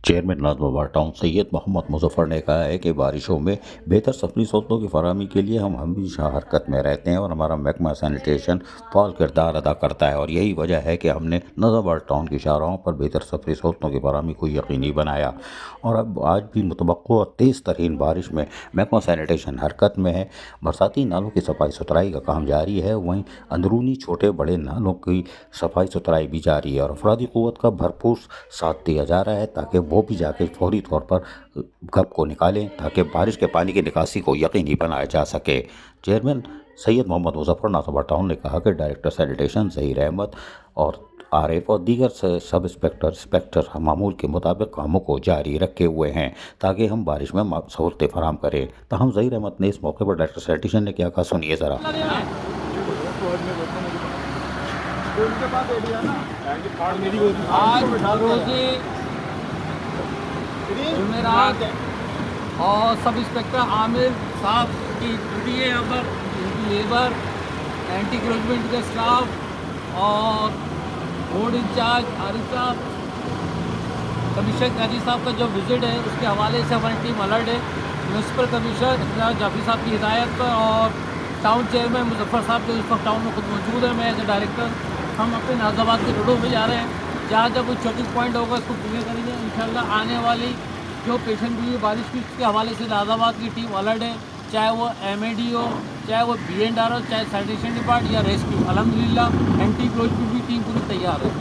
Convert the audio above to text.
Chairman Nazimabad town Syed Mohammad Muzaffar ने कहा है कि बारिशों में बेहतर सफरी सहूलतों की फराहमी के लिए हम हमेशा हरकत में रहते हैं और हमारा महकमा सैनिटेशन फ़ाल किरदार अदा करता है और यही वजह है कि हमने नाज़िमाबाद टाउन की शाहराहों पर बेहतर सफरी सहूलतों की फराहमी को यकीनी बनाया। और अब आज भी मुतवक्को तेज़ तरीन बारिश में महकमा सैनिटेशन हरकत में है। बरसाती नालों की सफाई सुथराई का काम जारी है, वहीं अंदरूनी छोटे बड़े नालों की सफाई सुथराई भी जारी है और अफरादी क़ुव्वत का भरपूर साथ दिया जा रहा है ताकि वो भी जाके फौरी तौर पर गप को निकालें ताकि बारिश के पानी की निकासी को यकीनी बनाया जा सके। चेयरमैन सैयद मोहम्मद मुज़फ़्फ़र नाज़िमाबाद टाउन ने कहा कि डायरेक्टर सैनिटेशन ज़हीर अहमद और आरिफ और दीगर सब इंस्पेक्टर मामूल के मुताबिक कामों को जारी रखे हुए हैं ताकि हम बारिश में सहूलतें फराहम करें। ताहम ज़हीर अहमद ने इस मौके पर डायरेक्टर सैनिटेशन ने क्या कहा, सुनिए ज़रा। आज रोज़े जुमेरात और सब इंस्पेक्टर आमिर साहब की ड्यूटी है यहाँ पर, लेबर, एंटी क्रोचमेंट का स्टाफ और बोर्ड इंचार्ज आरिफ साहब, कमिश्नर काजी साहब का जो विजिट है उसके हवाले से हमारी टीम अलर्ट है। म्यूनसिपल कमिश्नर इकरार जाफरी साहब की हिदायत पर और टाउन चेयरमैन मुज़फ़्फ़र साहब जो इस वक्त टाउन में खुद मौजूद है, मैं एज ए डायरेक्टर, हम अपने नाज़िमाबाद के रोडों पे जा रहे हैं। जहाँ जब कोई चौकिंग पॉइंट होगा उसको क्लियर करेंगे। इंशाल्लाह आने वाली जो पेशेंट हुई है बारिश की उसके हवाले से नाज़िमाबाद की टीम अलर्ट है, चाहे वो MAD हो, चाहे वो BNR हो, चाहे सैनिटेशन डिपार्ट या रेस्क्यू। अल्हम्दुलिल्लाह एंटी क्रोचमेंट की टीम पूरी तैयार है।